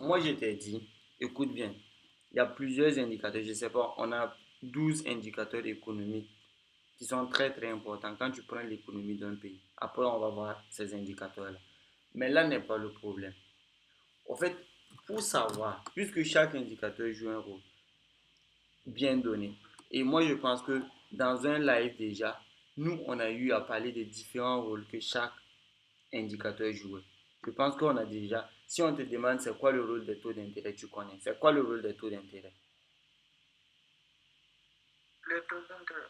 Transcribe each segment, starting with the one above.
moi je t'ai dit, écoute bien, il y a plusieurs indicateurs, je ne sais pas, on a 12 indicateurs économiques qui sont très très importants quand tu prends l'économie d'un pays. Après, on va voir ces indicateurs-là. Mais là n'est pas le problème. En fait, pour savoir, puisque chaque indicateur joue un rôle bien donné, et moi je pense que dans un live déjà, nous on a eu à parler des différents rôles que chaque indicateur jouait. Je pense qu'on a déjà, si on te demande c'est quoi le rôle des taux d'intérêt, tu connais. C'est quoi le rôle des taux d'intérêt? Les taux d'intérêt.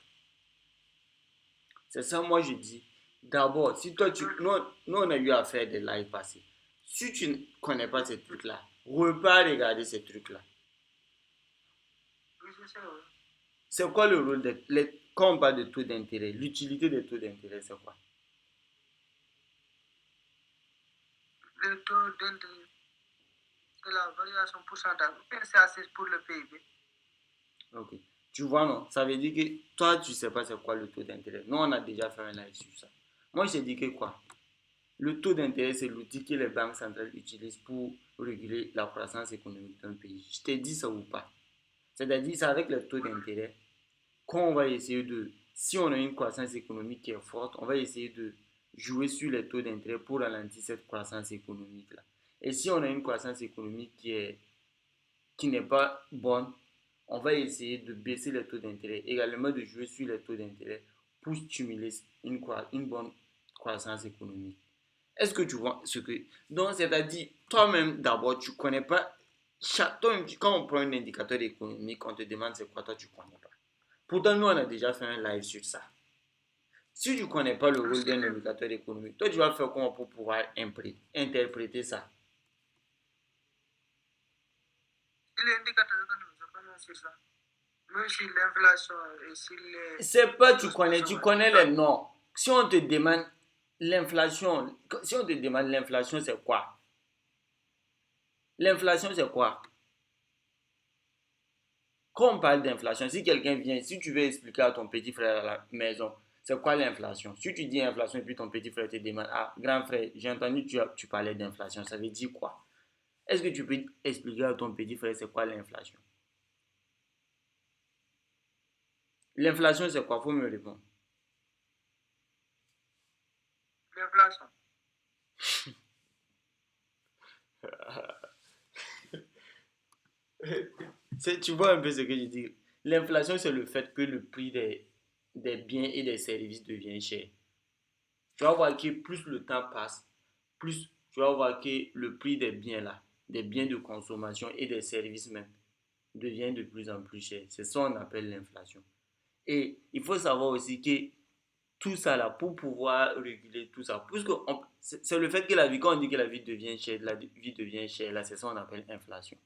C'est ça, moi je dis. D'abord, si toi, nous on a eu à faire des lives passés. Si tu ne connais pas ces trucs-là, repars regarder ces trucs-là. Oui, c'est ça, oui. C'est quoi le rôle quand on parle de taux d'intérêt, l'utilité des taux d'intérêt, c'est quoi? Les taux d'intérêt, c'est la variation pourcentage. C'est assez pour le PIB. Ok. Tu vois, non? Ça veut dire que toi, tu sais pas c'est quoi le taux d'intérêt. Nous, on a déjà fait un live sur ça. Moi, je t'ai dit que quoi? Le taux d'intérêt, c'est l'outil que les banques centrales utilisent pour réguler la croissance économique d'un pays. Je t'ai dit ça ou pas? C'est-à-dire, c'est avec les taux Oui, d'intérêt qu'on va essayer de, si on a une croissance économique qui est forte, on va essayer de jouer sur les taux d'intérêt pour ralentir cette croissance économique-là. Et si on a une croissance économique qui n'est pas bonne, on va essayer de baisser les taux d'intérêt, également de jouer sur les taux d'intérêt pour stimuler une bonne croissance économique. Est-ce que tu vois ce que... Donc, c'est-à-dire, toi-même, d'abord, tu ne connais pas... Quand on prend un indicateur économique, on te demande c'est quoi, toi, tu ne connais pas. Pourtant, nous, on a déjà fait un live sur ça. Si tu ne connais pas le oui, rôle c'est d'un vrai. indicateur économique, toi, tu vas faire comment pour pouvoir interpréter ça? Et les indicateurs économiques, je connais sur ça. Même si l'inflation et si les C'est pas taux de tu chômage, tout connais les ça. noms. Si on te demande l'inflation, si on te demande l'inflation, c'est quoi? L'inflation, c'est quoi? Quand on parle d'inflation, si quelqu'un vient, si tu veux expliquer à ton petit frère à la maison, c'est quoi l'inflation? Si tu dis inflation et puis ton petit frère te demande, ah, grand frère, j'ai entendu tu parlais d'inflation, ça veut dire quoi? Est-ce que tu peux expliquer à ton petit frère c'est quoi l'inflation? L'inflation, c'est quoi? Faut me répondre. L'inflation. Tu vois un peu ce que je dis. L'inflation, c'est le fait que le prix des biens et des services devient cher. Tu vas voir que plus le temps passe, plus tu vas voir que le prix des biens là, des biens de consommation et des services même, devient de plus en plus cher. C'est ça qu'on appelle l'inflation. Et il faut savoir aussi que tout ça là, pour pouvoir réguler tout ça, puisque c'est le fait que la vie, quand on dit que la vie devient chère, là, c'est ça qu'on appelle inflation.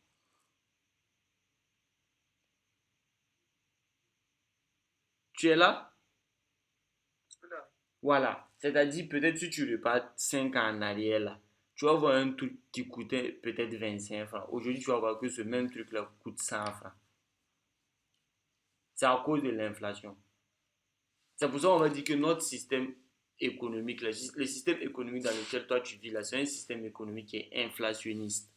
Tu es là? Voilà. C'est-à-dire, peut-être si tu repars 5 ans en arrière, là, tu vas voir un truc qui coûtait peut-être 25 francs. Aujourd'hui, tu vas voir que ce même truc-là coûte 100 francs. C'est à cause de l'inflation. C'est pour ça qu'on va dire que notre système économique, le système économique dans lequel toi tu vis, là, c'est un système économique qui est inflationniste.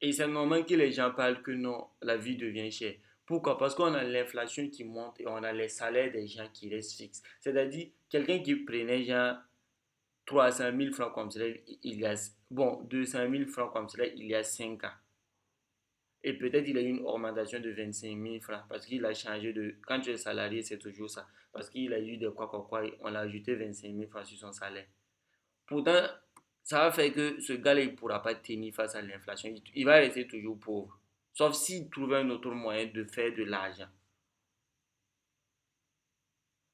Et c'est normal que les gens parlent que non, la vie devient chère. Pourquoi? Parce qu'on a l'inflation qui monte et on a les salaires des gens qui restent fixes. C'est-à-dire, quelqu'un qui prenait genre 300 000 francs comme cela, il y a, bon, 200 000 francs comme cela, il y a 5 ans. Et peut-être il a eu une augmentation de 25 000 francs parce qu'il a changé de... Quand tu es salarié, c'est toujours ça. Parce qu'il a eu de quoi, on a ajouté 25 000 francs sur son salaire. Pourtant, ça va faire que ce gars-là, il ne pourra pas tenir face à l'inflation. Il va rester toujours pauvre. Sauf s'il trouve un autre moyen de faire de l'argent.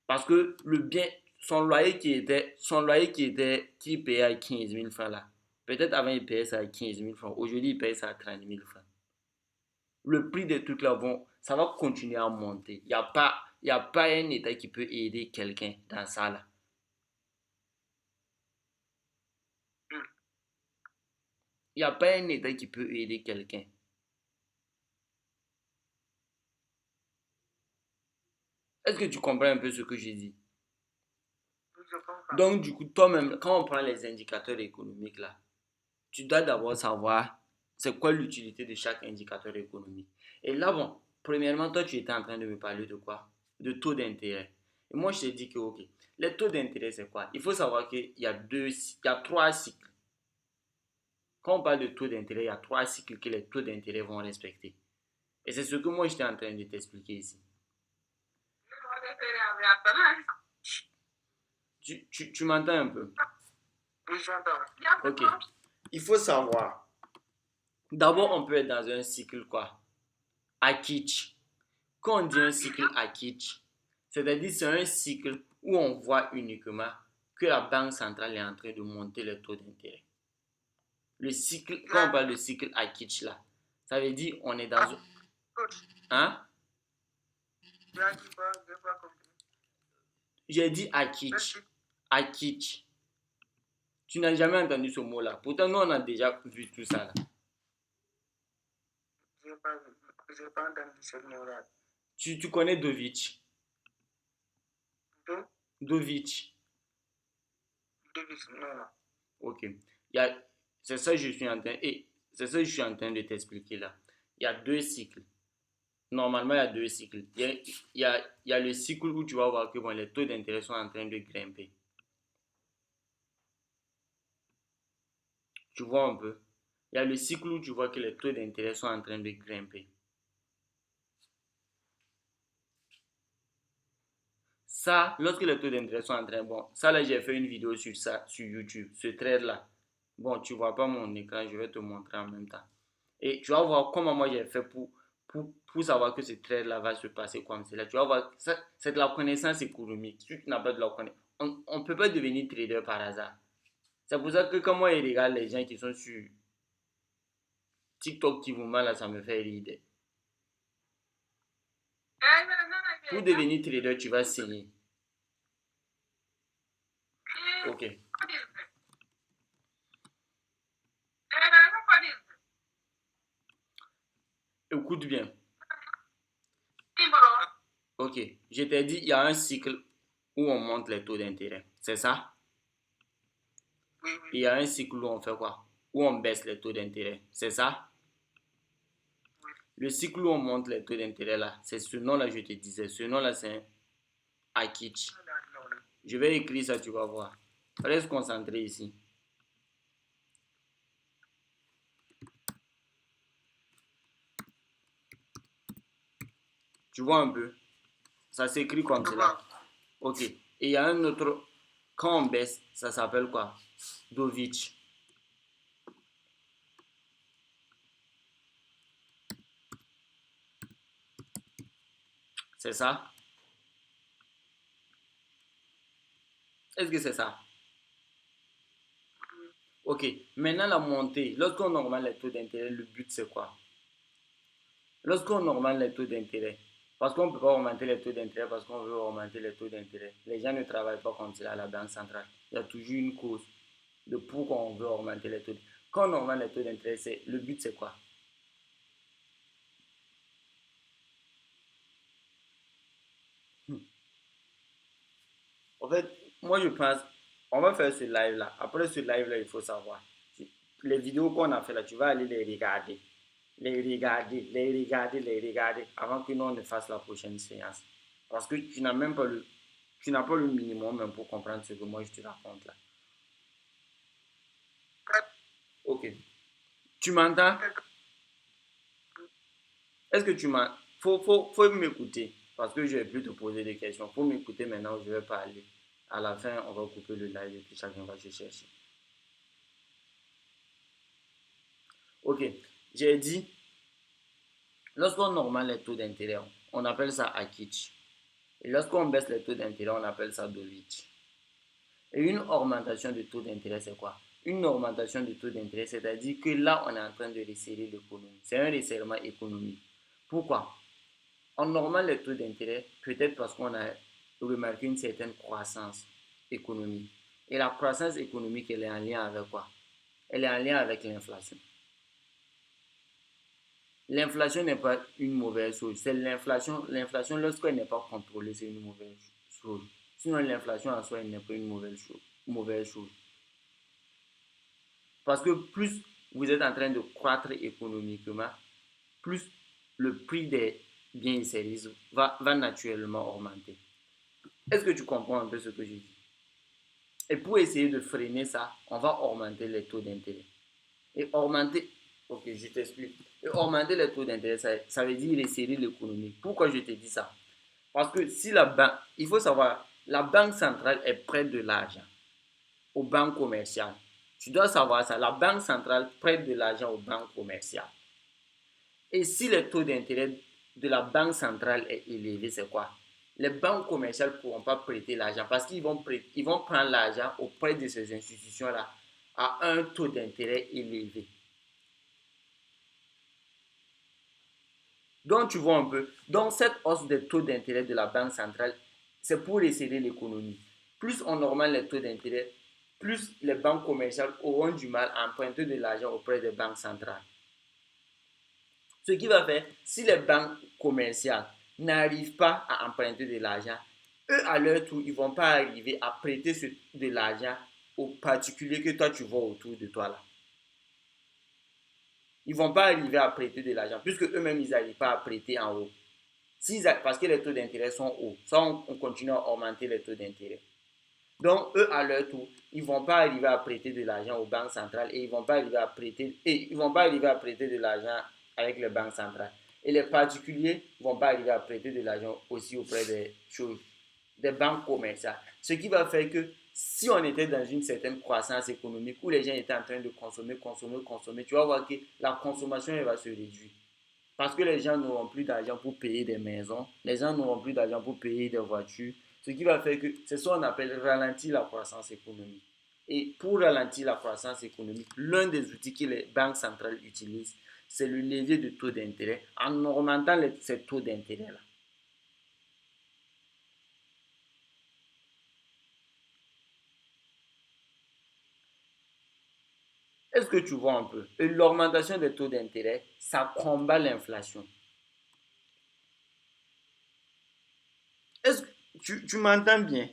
Parce que le bien, qu'il payait à 15 000 francs là, peut-être avant il payait ça à 15 000 francs, aujourd'hui il paye ça à 30 000 francs. Le prix des trucs là ça va continuer à monter. Il y a pas un État qui peut aider quelqu'un dans ça là. Hmm. Il n'y a pas un État qui peut aider quelqu'un. Est-ce que tu comprends un peu ce que j'ai dit? je comprends. Donc, du coup, toi-même, quand on prend les indicateurs économiques là, tu dois d'abord savoir c'est quoi l'utilité de chaque indicateur économique. Et là, bon, premièrement, toi, tu étais en train de me parler de quoi? De taux d'intérêt. Et moi, je t'ai dit que, ok, les taux d'intérêt, c'est quoi? Il faut savoir qu'il y a trois cycles. Quand on parle de taux d'intérêt, il y a trois cycles que les taux d'intérêt vont respecter. Et c'est ce que moi, j'étais en train de t'expliquer ici. Tu m'entends un peu? Oui, j'entends. Ok. Il faut savoir. D'abord, on peut être dans un cycle quoi? Akitch. Quand on dit un cycle Akitch, c'est-à-dire c'est un cycle où on voit uniquement que la banque centrale est en train de monter les taux d'intérêt. Le cycle, quand on parle de cycle Akitch là, ça veut dire on est dans un... Hein? J'ai dit Akitch. Akitch. Tu n'as jamais entendu ce mot-là. Pourtant, nous, on a déjà vu tout ça là. Je n'ai pas entendu ce mot-là. Tu connais Dovich? Dovich. Non. Ok. C'est ça que je suis en train, c'est ça que je suis en train de t'expliquer là. Il y a deux cycles. Normalement, il y a deux cycles. Il y a le cycle où tu vas voir que bon, les taux d'intérêt sont en train de grimper. Tu vois un peu? Il y a le cycle où tu vois que les taux d'intérêt sont en train de grimper. Ça, lorsque les taux d'intérêt sont en train, bon, ça là, j'ai fait une vidéo sur ça, sur YouTube, ce trade là. Bon, tu vois pas mon écran, je vais te montrer en même temps. Et tu vas voir comment moi j'ai fait pour savoir que ce trade là va se passer comme cela. Tu vas voir, c'est de la connaissance économique. Si tu n'as pas de la connaissance, on ne peut pas devenir trader par hasard. C'est pour ça que quand moi je regarde les gens qui sont sur TikTok qui vous mal là, ça me fait rire. Pour devenir trader, tu vas saigner. Ok. Écoute bien. Ok. Je t'ai dit, il y a un cycle où on monte les taux d'intérêt. C'est ça? Oui. Il y a un cycle où on fait quoi? Où on baisse les taux d'intérêt. C'est ça? Le cycle où on monte les taux d'intérêt là, c'est ce nom-là, je te disais. Ce nom-là, c'est un Akitch. Je vais écrire ça, tu vas voir. Reste concentré ici. Tu vois un peu? Ça s'écrit comme cela. Ok. Et il y a un autre. Quand on baisse, ça s'appelle quoi? Dovich. C'est ça? Est-ce que c'est ça? Ok. Maintenant, la montée. Lorsqu'on normale les taux d'intérêt, le but c'est quoi? Lorsqu'on normale les taux d'intérêt, parce qu'on ne peut pas augmenter les taux d'intérêt parce qu'on veut augmenter les taux d'intérêt. Les gens ne travaillent pas comme cela à la banque centrale. Il y a toujours une cause de pourquoi on veut augmenter les taux. Quand on augmente les taux d'intérêt, le but c'est quoi? En fait, moi je pense, on va faire ce live là. Après ce live là, il faut savoir. Les vidéos qu'on a fait là, tu vas aller les regarder. Les regarder avant que nous on ne fasse la prochaine séance. Parce que tu n'as même pas tu n'as pas le minimum même pour comprendre ce que moi je te raconte là. Ok. Tu m'entends? Est-ce que tu m'as... Faut m'écouter. Parce que je vais plus te poser des questions. Faut m'écouter maintenant, je vais parler. À la fin, on va couper le live et puis chacun va se chercher. Ok. J'ai dit, lorsqu'on normale les taux d'intérêt, on appelle ça Akitch. Et lorsqu'on baisse les taux d'intérêt, on appelle ça Dovich. Et une augmentation de taux d'intérêt, c'est quoi? Une augmentation de taux d'intérêt, c'est-à-dire que là, on est en train de resserrer l'économie. C'est un resserrement économique. Pourquoi? On normale les taux d'intérêt, peut-être parce qu'on a remarqué une certaine croissance économique. Et la croissance économique, elle est en lien avec quoi? Elle est en lien avec l'inflation. L'inflation n'est pas une mauvaise chose. C'est l'inflation. L'inflation, lorsqu'elle n'est pas contrôlée, c'est une mauvaise chose. Sinon, l'inflation en soi, elle n'est pas une mauvaise chose. Parce que plus vous êtes en train de croître économiquement, plus le prix des biens et services va naturellement augmenter. Est-ce que tu comprends un peu ce que je dis? Et pour essayer de freiner ça, on va augmenter les taux d'intérêt. Et augmenter, ok, je t'explique. Et augmenter les taux d'intérêt, ça veut dire resserrer l'économie. Pourquoi je te dis ça? Parce que si la banque, il faut savoir, la banque centrale est prête de l'argent aux banques commerciales. Tu dois savoir ça. La banque centrale prête de l'argent aux banques commerciales. Et si le taux d'intérêt de la banque centrale est élevé, c'est quoi? Les banques commerciales ne pourront pas prêter l'argent parce ils vont prendre l'argent auprès de ces institutions-là à un taux d'intérêt élevé. Donc, tu vois un peu. Donc, cette hausse des taux d'intérêt de la banque centrale, c'est pour resserrer l'économie. Plus on augmente les taux d'intérêt, plus les banques commerciales auront du mal à emprunter de l'argent auprès des banques centrales. Ce qui va faire, si les banques commerciales n'arrivent pas à emprunter de l'argent, eux, à leur tour, ils ne vont pas arriver à prêter de l'argent aux particuliers que toi, tu vois autour de toi là. Ils ne vont pas arriver à prêter de l'argent puisque eux-mêmes, ils n'arrivent pas à prêter en haut. Parce que les taux d'intérêt sont hauts. Ça, on continue à augmenter les taux d'intérêt. Donc, eux, à leur tour, ils ne vont pas arriver à prêter de l'argent aux banques centrales et ils ne vont pas arriver à prêter de l'argent avec les banques centrales. Et les particuliers ne vont pas arriver à prêter de l'argent aussi auprès des banques commerciales. Ce qui va faire que si on était dans une certaine croissance économique où les gens étaient en train de consommer, tu vas voir que la consommation elle va se réduire. Parce que les gens n'auront plus d'argent pour payer des maisons, les gens n'auront plus d'argent pour payer des voitures, ce qui va faire que c'est ce qu'on appelle ralentir la croissance économique. Et pour ralentir la croissance économique, l'un des outils que les banques centrales utilisent, c'est le levier de taux d'intérêt en augmentant ces taux d'intérêt-là. Est-ce que tu vois un peu? Et l'augmentation des taux d'intérêt, ça combat l'inflation. Est-ce que tu m'entends bien?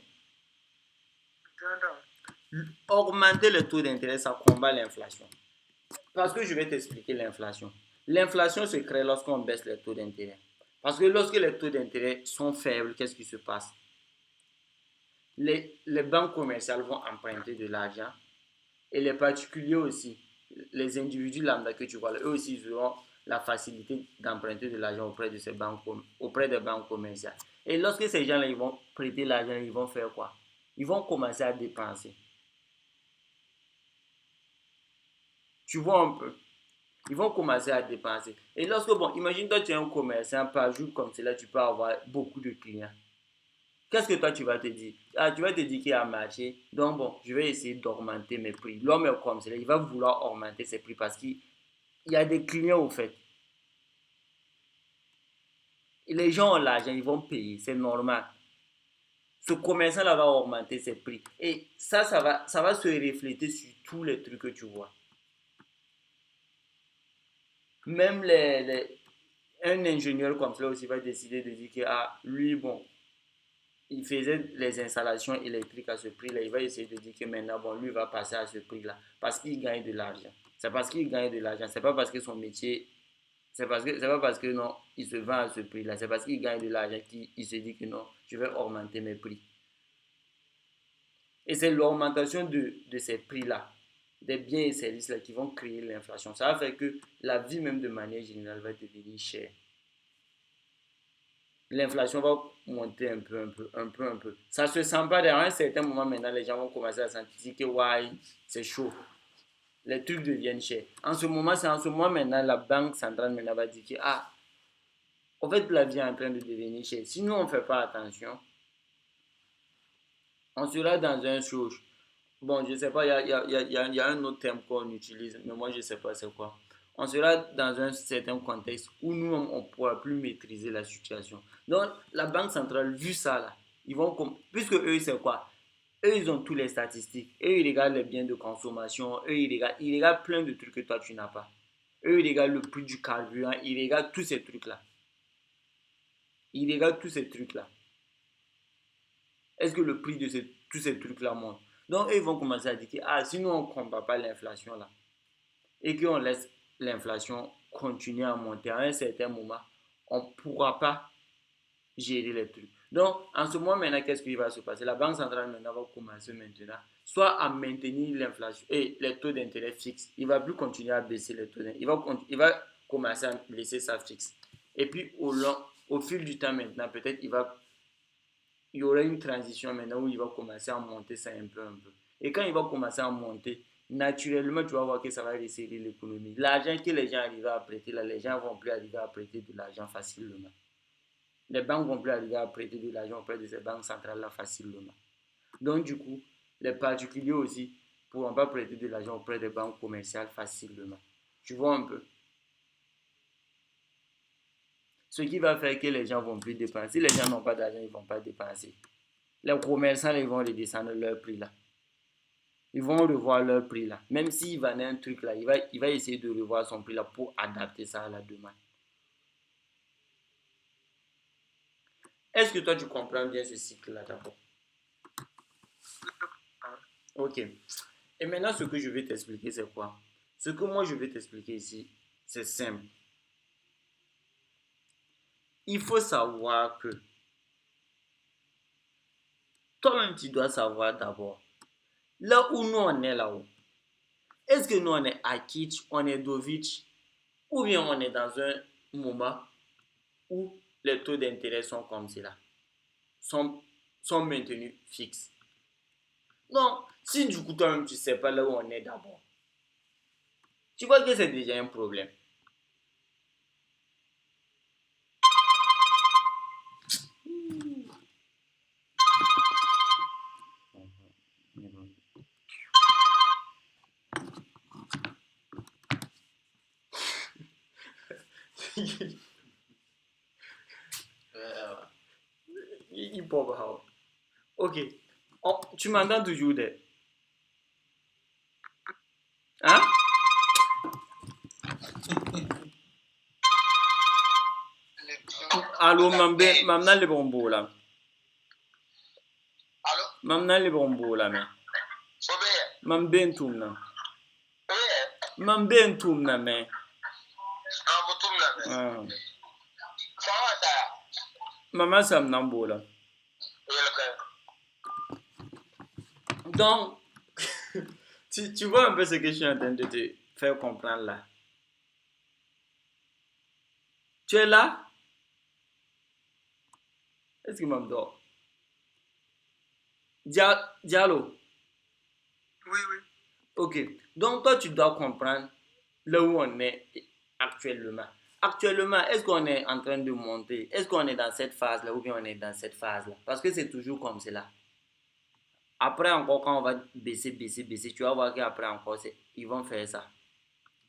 Augmenter le taux d'intérêt, ça combat l'inflation. Parce que je vais t'expliquer l'inflation. L'inflation se crée lorsqu'on baisse les taux d'intérêt. Parce que lorsque les taux d'intérêt sont faibles, qu'est-ce qui se passe? Les banques commerciales vont emprunter de l'argent et les particuliers aussi, les individus lambda que tu vois là, eux aussi ils auront la facilité d'emprunter de l'argent auprès des banques commerciales. Et lorsque ces gens-là ils vont prêter l'argent, ils vont faire quoi? Ils vont commencer à dépenser. Tu vois un peu? Ils vont commencer à dépenser. Et lorsque, bon, imagine toi, tu es un commerçant, par jour comme cela, tu peux avoir beaucoup de clients. Qu'est-ce que toi, tu vas te dire? Ah, tu vas te dire qu'il y a un marché. Donc, bon, je vais essayer d'augmenter mes prix. L'homme est comme cela, il va vouloir augmenter ses prix parce qu'il y a des clients, au fait. Et les gens ont l'argent, ils vont payer, c'est normal. Ce commerçant-là va augmenter ses prix. Et ça va se refléter sur tous les trucs que tu vois. Même un ingénieur comme cela aussi va décider de dire que, ah, lui, bon, il faisait les installations électriques à ce prix-là. Il va essayer de dire que maintenant, bon, lui va passer à ce prix-là parce qu'il gagne de l'argent. C'est parce qu'il gagne de l'argent. C'est pas parce que son métier, c'est pas parce que non, il se vend à ce prix-là. C'est parce qu'il gagne de l'argent qu'il se dit que non, je vais augmenter mes prix. Et c'est l'augmentation de ces prix-là, des biens et services-là qui vont créer l'inflation. Ça va faire que la vie même de manière générale va devenir chère. L'inflation va monter un peu. Ça se sent pas à un certain moment maintenant, les gens vont commencer à sentir que ouais, c'est chaud. Les trucs deviennent chers. C'est en ce moment maintenant, la banque centrale maintenant va dire que ah, en fait, la vie est en train de devenir chère. Si nous on ne fait pas attention, on sera dans un chose. Bon, je ne sais pas, il y a un autre terme qu'on utilise, mais moi je ne sais pas c'est quoi. On sera dans un certain contexte où nous, on ne pourra plus maîtriser la situation. Donc, la Banque centrale, vu ça, là, puisque eux, c'est quoi? Eux, ils ont tous les statistiques. Eux, ils regardent les biens de consommation. Eux, ils regardent plein de trucs que toi, tu n'as pas. Eux, ils regardent le prix du carburant. Ils regardent tous ces trucs-là. Ils regardent tous ces trucs-là. Est-ce que le prix de tous ces trucs-là monte? Donc, eux, ils vont commencer à dire que ah, si nous, on ne combat pas l'inflation là et qu'on laisse l'inflation continuer à monter à un certain moment, on ne pourra pas gérer les trucs. Donc, en ce moment, maintenant, qu'est-ce qui va se passer? La Banque centrale maintenant va commencer maintenant, soit à maintenir l'inflation et les taux d'intérêt fixes. Il ne va plus continuer à baisser les taux d'intérêt. Il va commencer à laisser ça fixe. Et puis, au fil du temps maintenant, peut-être il y aura une transition maintenant où il va commencer à monter ça un peu, un peu. Et quand il va commencer à monter, naturellement, tu vas voir que ça va resserrer l'économie. L'argent que les gens arrivent à prêter, là, les gens vont plus arriver à prêter de l'argent facilement. Les banques vont plus arriver à prêter de l'argent auprès de ces banques centrales-là facilement. Donc, du coup, les particuliers aussi ne pourront pas prêter de l'argent auprès des banques commerciales facilement. Tu vois un peu? Ce qui va faire que les gens vont plus dépenser. Si les gens n'ont pas d'argent, ils ne vont pas dépenser. Les commerçants, ils vont redescendre leur prix là. Ils vont revoir leur prix là. Même s'il vendait un truc là, il va essayer de revoir son prix là pour adapter ça à la demande. Est-ce que toi tu comprends bien ce cycle là d'abord? Ok. Et maintenant, ce que je vais t'expliquer, c'est quoi? Ce que moi je vais t'expliquer ici, c'est simple. Il faut savoir que toi-même, tu dois savoir d'abord, là où nous on est là-haut, est-ce que nous on est à Kitsch, on est Dovich, ou bien on est dans un moment où les taux d'intérêt sont comme cela, sont, sont maintenus fixes. Non, si du coup toi-même tu ne sais pas là où on est d'abord, tu vois que c'est déjà un problème. Il pop out. Ok. Oh, tu m'entends toujours des. Hein? Allô, mamna le bombo là. Allô? Mamna le bombo là, mais. Sobe, Mam ben tum na. oye, Mam ben tum na, mais. mutum na me. Ah. Sawa ta, Maman sam nambo là. yelke. Donc, tu vois un peu ce que je suis en train de te faire comprendre là. Tu es là? Est-ce que m'abdore? Diallo. Oui, oui. Ok. Donc, toi, tu dois comprendre là où on est actuellement. Actuellement, est-ce qu'on est en train de monter? Est-ce qu'on est dans cette phase-là ou bien on est dans cette phase-là? Parce que c'est toujours comme cela. Après encore, quand on va baisser, baisser, baisser, tu vas voir qu'après encore, ils vont faire ça.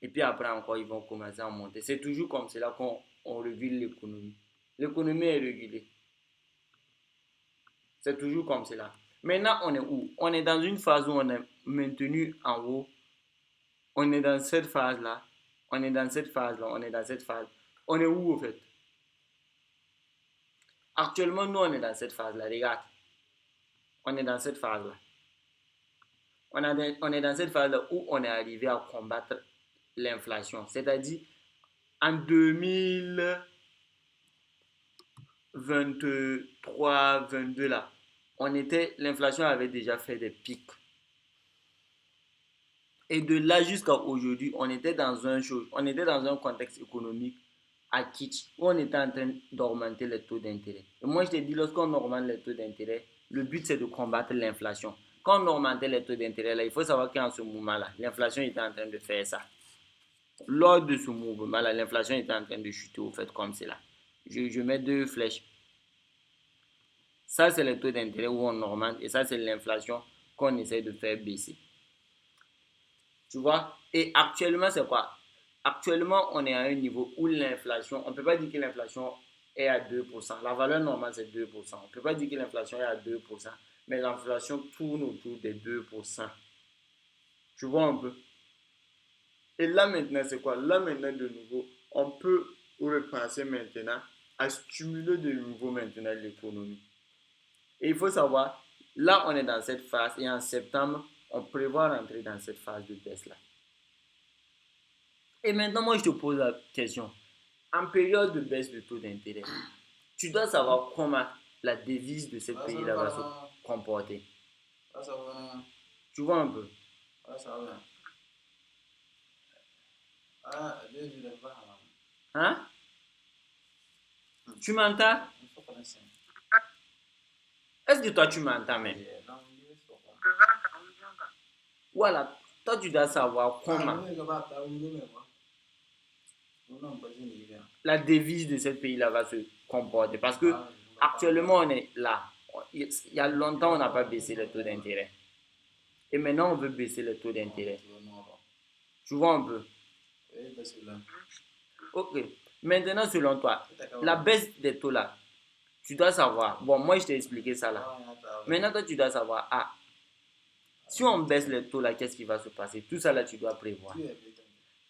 Et puis après encore, ils vont commencer à monter. C'est toujours comme cela qu'on régule l'économie. L'économie est régulée. C'est toujours comme cela. Maintenant, on est où? On est dans une phase où on est maintenu en haut. On est dans cette phase-là. On est dans cette phase-là. On est dans cette phase. On est où au fait? Actuellement, nous, on est dans cette phase-là. Regarde. On est dans cette phase-là. On est dans cette phase-là où on est arrivé à combattre l'inflation. C'est-à-dire, en 2023, 22 là, l'inflation avait déjà fait des pics. Et de là jusqu'à aujourd'hui, on était dans un contexte économique à kitsch où on était en train d'augmenter les taux d'intérêt. Et moi, je te dis, lorsqu'on augmente les taux d'intérêt, le but c'est de combattre l'inflation. Quand on augmentait les taux d'intérêt, là, il faut savoir qu'en ce moment-là, l'inflation était en train de faire ça. Lors de ce mouvement-là, l'inflation était en train de chuter au fait comme cela. Je mets deux flèches. Ça, c'est les taux d'intérêt où on augmente et ça, c'est l'inflation qu'on essaie de faire baisser. Tu vois? Et actuellement, c'est quoi? Actuellement, on est à un niveau où l'inflation, on ne peut pas dire que l'inflation est à 2%. La valeur normale, c'est 2%. On ne peut pas dire que l'inflation est à 2%, mais l'inflation tourne autour des 2%. Tu vois un peu? Et là maintenant, c'est quoi? Là maintenant, de nouveau, on peut repenser maintenant à stimuler de nouveau maintenant l'économie. Et il faut savoir, là, on est dans cette phase et en septembre, on prévoit rentrer dans cette phase de baisse-là. Et maintenant, moi, je te pose la question. En période de baisse de taux d'intérêt, tu dois savoir comment la devise de ce pays-là va se comporter. Tu vois un peu? Hein? Tu m'entends? Est-ce que toi, tu m'entends même? Voilà. Toi, tu dois savoir comment la devise de ce pays-là va se comporter. Parce que actuellement, on est là. Il y a longtemps, on n'a pas baissé le taux d'intérêt. Et maintenant, on veut baisser le taux d'intérêt. Tu vois un peu? Ok. Maintenant, selon toi, la baisse des taux là, tu dois savoir. Bon, moi, je t'ai expliqué ça là. Maintenant, toi, tu dois savoir. Ah, si on baisse les taux là, qu'est-ce qui va se passer? Tout ça là, tu dois prévoir.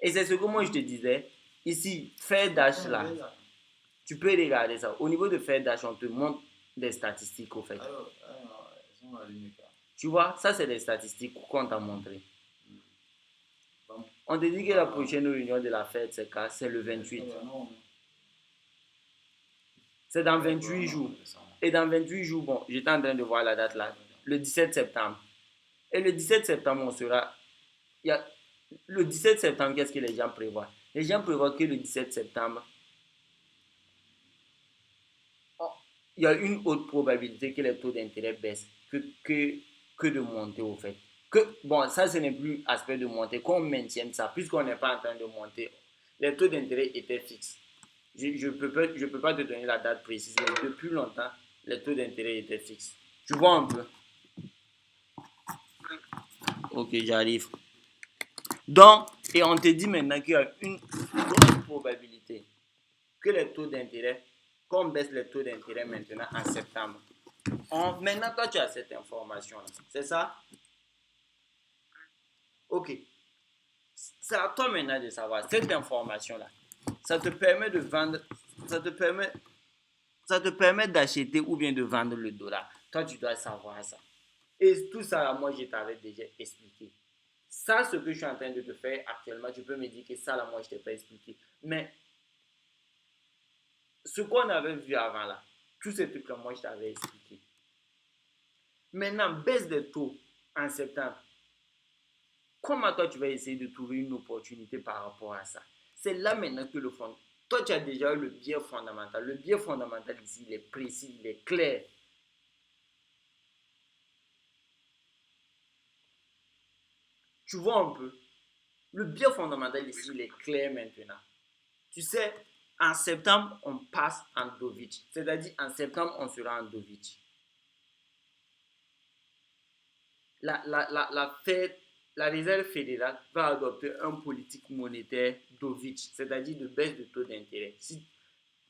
Et c'est ce que moi, je te disais. Ici, faire dash là, tu peux regarder ça. Au niveau de faire dash, on te montre des statistiques au fait. Tu vois, ça, c'est des statistiques qu'on t'a montré. On te dit que la prochaine réunion de la Fed, c'est le 28. C'est dans 28 jours. Et dans 28 jours, bon, j'étais en train de voir la date là, le 17 septembre. Et le 17 septembre, on sera. Le 17 septembre, qu'est-ce que les gens prévoient? Les gens prévoient que le 17 septembre, il y a une haute probabilité que les taux d'intérêt baissent que de monter au fait. Bon, ça, ce n'est plus aspect de monter. Qu'on maintienne ça, puisqu'on n'est pas en train de monter. Les taux d'intérêt étaient fixes. Je ne peux pas te donner la date précise, mais depuis longtemps, les taux d'intérêt étaient fixes. Tu vois un peu? Ok, j'arrive. Donc, et on te dit maintenant qu'il y a une grande probabilité que les taux d'intérêt, qu'on baisse les taux d'intérêt maintenant en septembre. Maintenant, toi, tu as cette information-là. C'est ça? Ok. C'est à toi maintenant de savoir cette information-là. Ça te permet de vendre, ça te permet, ça te permet d'acheter ou bien de vendre le dollar. Toi, tu dois savoir ça. Et tout ça, moi, je t'avais déjà expliqué. Ça, ce que je suis en train de te faire actuellement, tu peux me dire que ça, là, moi, je ne t'ai pas expliqué. Mais ce qu'on avait vu avant, là, tous ces trucs-là, moi, je t'avais expliqué. Maintenant, baisse des taux en septembre. Comment toi, tu vas essayer de trouver une opportunité par rapport à ça? C'est là maintenant que le fond. Toi, tu as déjà eu le biais fondamental. Le biais fondamental ici, il est précis, il est clair. Tu vois un peu? Le biais fondamental ici, il est clair maintenant. Tu sais, en septembre, on passe en Dovich. C'est-à-dire, en septembre, on sera en Dovich. La réserve fédérale va adopter un politique monétaire Dovich, c'est-à-dire de baisse de taux d'intérêt.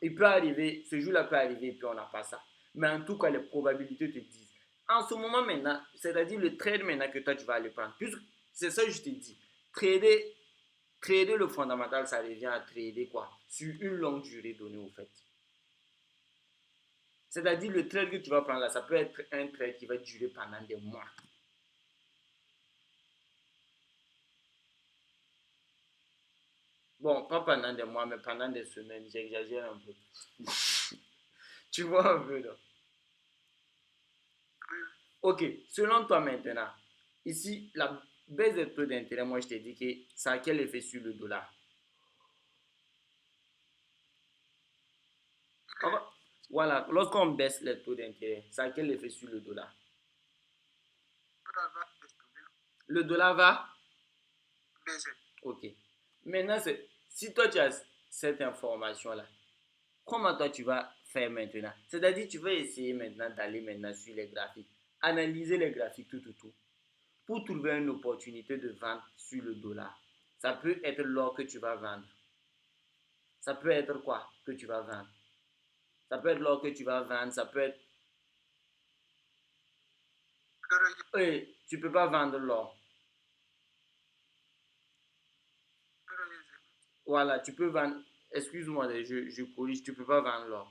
Il peut arriver, ce jour-là peut arriver et puis on n'a pas ça. Mais en tout cas, les probabilités te disent. En ce moment maintenant, c'est-à-dire le trade maintenant que toi tu vas aller prendre. Puisque c'est ça que je te dis. Trader, trader le fondamental, ça revient à trader quoi? Sur une longue durée donnée au fait. C'est-à-dire le trade que tu vas prendre là, ça peut être un trade qui va durer pendant des mois. Bon, pas pendant des mois, mais pendant des semaines. J'exagère un peu. Tu vois un peu, là. Ok, selon toi maintenant, ici, la baisse des taux d'intérêt, moi je t'ai dit que ça a quel effet sur le dollar? Voilà, lorsqu'on baisse les taux d'intérêt, ça a quel effet sur le dollar? Le dollar va? Ok. Maintenant, si toi tu as cette information-là, comment toi tu vas faire maintenant? C'est-à-dire, tu vas essayer maintenant d'aller maintenant sur les graphiques, analyser les graphiques tout, pour trouver une opportunité de vente sur le dollar. Ça peut être l'or que tu vas vendre. Ça peut être quoi que tu vas vendre? Ça peut être l'or que tu vas vendre, ça peut être. Oui, tu ne peux pas vendre l'or. Voilà, tu peux vendre. Excuse-moi, je corrige, tu ne peux pas vendre l'or.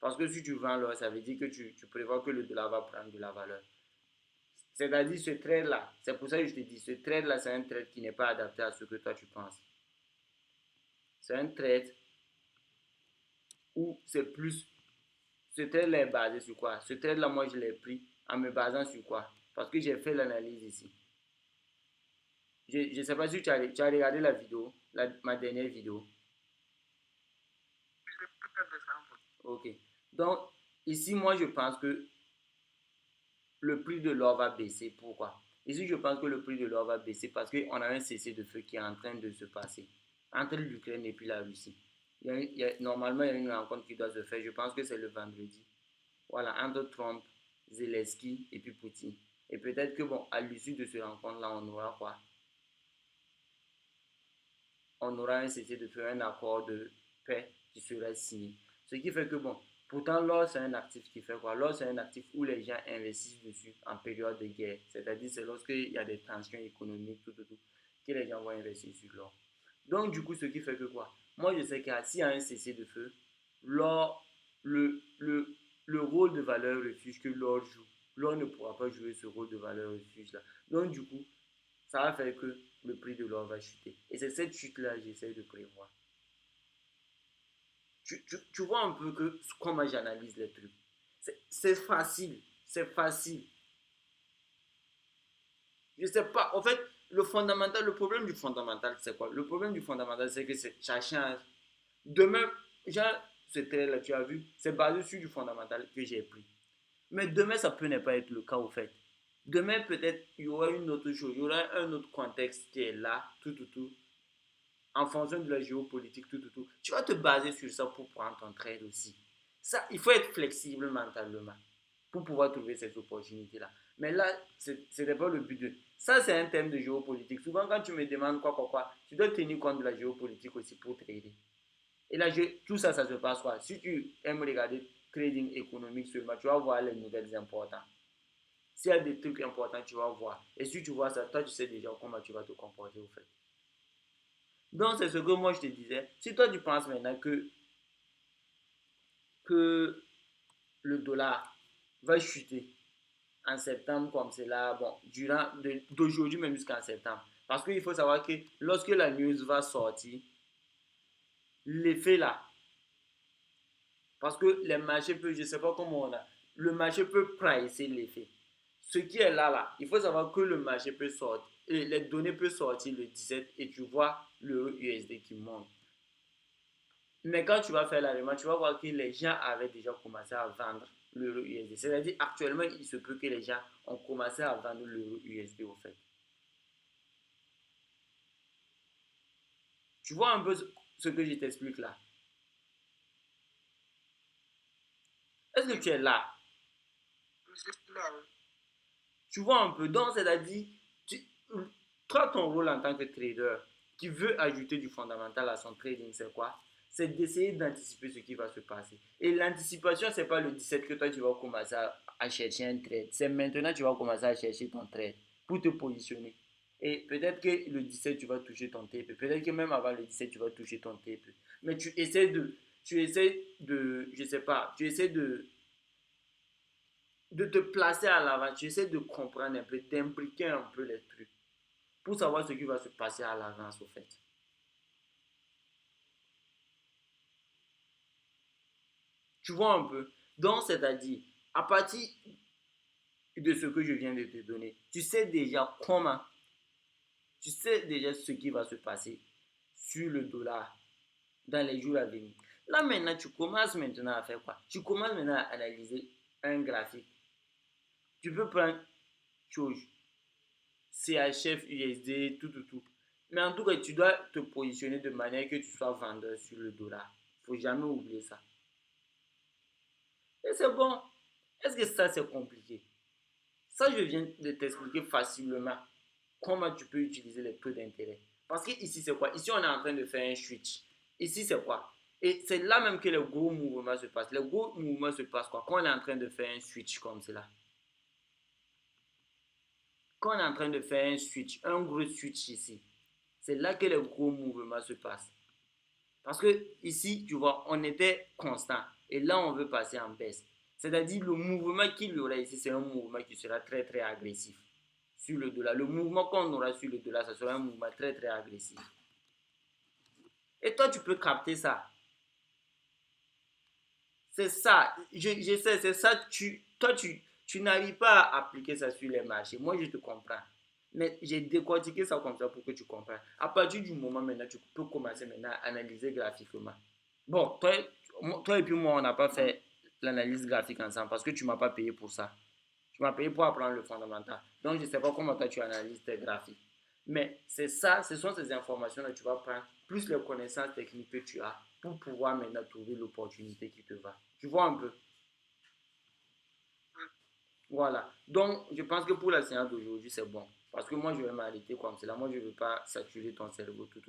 Parce que si tu vends l'or, ça veut dire que tu prévois que le dollar va prendre de la valeur. C'est-à-dire ce trade-là, c'est pour ça que je te dis, ce trade-là, c'est un trade qui n'est pas adapté à ce que toi tu penses. C'est un trade où c'est plus. Ce trade-là est basé sur quoi? Ce trade-là, moi, je l'ai pris en me basant sur quoi? Parce que j'ai fait l'analyse ici. Je ne sais pas si tu as regardé la vidéo, ma dernière vidéo. Je peux faire des samples. Ok. Donc, ici, moi, je pense que le prix de l'or va baisser. Pourquoi? Ici, je pense que le prix de l'or va baisser parce qu'on a un cessez-le-feu qui est en train de se passer entre l'Ukraine et puis la Russie. Normalement, il y a une rencontre qui doit se faire. Je pense que c'est le vendredi. Voilà, entre Trump, Zelensky et puis Poutine. Et peut-être que, bon, à l'issue de ce rencontre-là, on aura quoi? On aura un cessez-le-feu, un accord de paix qui sera signé. Ce qui fait que, bon, pourtant, l'or, c'est un actif qui fait quoi? L'or, c'est un actif où les gens investissent dessus en période de guerre. C'est-à-dire, c'est lorsqu'il y a des tensions économiques, tout, que les gens vont investir sur l'or. Donc, du coup, ce qui fait que quoi? Moi, je sais qu'il y a, s'il y a un cessez-le-feu, l'or, le, le rôle de valeur refuge que l'or joue, l'or ne pourra pas jouer ce rôle de valeur refuge là. Donc, du coup, ça va faire que le prix de l'or va chuter. Et c'est cette chute-là que j'essaie de prévoir. Tu vois un peu que comment j'analyse les trucs. C'est facile. C'est facile. Je sais pas. En fait, le problème du fondamental, c'est quoi? Le problème du fondamental, c'est que ça change. Demain, genre, c'était là, tu as vu, c'est basé sur du fondamental que j'ai pris. Mais demain, ça peut ne pas être le cas, au fait. Demain, peut-être, il y aura une autre chose, il y aura un autre contexte qui est là, tout, en fonction de la géopolitique, tout. Tu vas te baser sur ça pour prendre ton trade aussi. Ça, il faut être flexible mentalement pour pouvoir trouver ces opportunités-là. Mais là, ce n'est pas le but de. Ça, c'est un thème de géopolitique. Souvent, quand tu me demandes quoi, tu dois tenir compte de la géopolitique aussi pour trader. Et là, tout ça, ça se passe quoi? Si tu aimes regarder trading économique seulement, tu vas voir les nouvelles importantes. S'il y a des trucs importants, tu vas voir. Et si tu vois ça, toi, tu sais déjà comment tu vas te comporter au fait. Donc, c'est ce que moi je te disais. Si toi tu penses maintenant que le dollar va chuter en septembre comme c'est là, bon, d'aujourd'hui même jusqu'en septembre. Parce qu'il faut savoir que lorsque la news va sortir, l'effet là, parce que les marchés peuvent, je ne sais pas comment on a, le marché peut pricer l'effet. Ce qui est là, il faut savoir que le marché peut sortir, et les données peuvent sortir le 17 et tu vois l'euro USD qui monte. Mais quand tu vas faire la demande, tu vas voir que les gens avaient déjà commencé à vendre l'euro USD. C'est-à-dire, actuellement, il se peut que les gens ont commencé à vendre l'euro USD au fait. Tu vois un peu ce que je t'explique là. Est-ce que tu es là? C'est là, oui. Tu vois un peu. Donc, c'est-à-dire, tu, toi, ton rôle en tant que trader qui veut ajouter du fondamental à son trading, c'est quoi? C'est d'essayer d'anticiper ce qui va se passer. Et l'anticipation, ce n'est pas le 17 que toi, tu vas commencer à chercher un trade. C'est maintenant que tu vas commencer à chercher ton trade pour te positionner. Et peut-être que le 17, tu vas toucher ton TP. Peut-être que même avant le 17, tu vas toucher ton TP. Mais tu essaies de, je sais pas, tu essaies de te placer à l'avant, tu essaies de comprendre un peu, d'imbriquer un peu les trucs pour savoir ce qui va se passer à l'avance au fait. Tu vois un peu? Donc, c'est-à-dire, à partir de ce que je viens de te donner, tu sais déjà comment, tu sais déjà ce qui va se passer sur le dollar dans les jours à venir. Là maintenant, tu commences maintenant à faire quoi? Tu commences maintenant à analyser un graphique. Tu peux prendre chose, CHF, USD, tout. Mais en tout cas, tu dois te positionner de manière que tu sois vendeur sur le dollar. Il ne faut jamais oublier ça. Et c'est bon. Est-ce que ça, c'est compliqué? Ça, je viens de t'expliquer facilement comment tu peux utiliser les taux d'intérêt. Parce que ici, c'est quoi? Ici, on est en train de faire un switch. Ici, c'est quoi? Et c'est là même que les gros mouvements se passent. Les gros mouvements se passent quoi? Quand on est en train de faire un switch comme cela. Quand on est en train de faire un switch, un gros switch ici, c'est là que les gros mouvements se passent. Parce que ici, tu vois, on était constant. Et là, on veut passer en baisse. C'est-à-dire, le mouvement qu'il y aura ici, c'est un mouvement qui sera très, très agressif sur le dollar. Le mouvement qu'on aura sur le dollar, ça sera un mouvement très, très agressif. Et toi, tu peux capter ça. C'est ça. Je sais, c'est ça. Toi, tu n'arrives pas à appliquer ça sur les marchés. Moi, je te comprends. Mais j'ai décortiqué ça comme ça pour que tu comprennes. À partir du moment maintenant, tu peux commencer maintenant à analyser graphiquement. Bon, toi et puis moi, on n'a pas fait l'analyse graphique ensemble parce que tu ne m'as pas payé pour ça. Tu m'as payé pour apprendre le fondamental. Donc, je ne sais pas comment toi tu analyses tes graphiques. Mais c'est ça, ce sont ces informations que tu vas prendre, plus les connaissances techniques que tu as pour pouvoir maintenant trouver l'opportunité qui te va. Tu vois un peu? Voilà. Donc, je pense que pour la séance d'aujourd'hui, c'est bon. Parce que moi, je vais m'arrêter comme cela. Moi, je ne veux pas saturer ton cerveau, tout.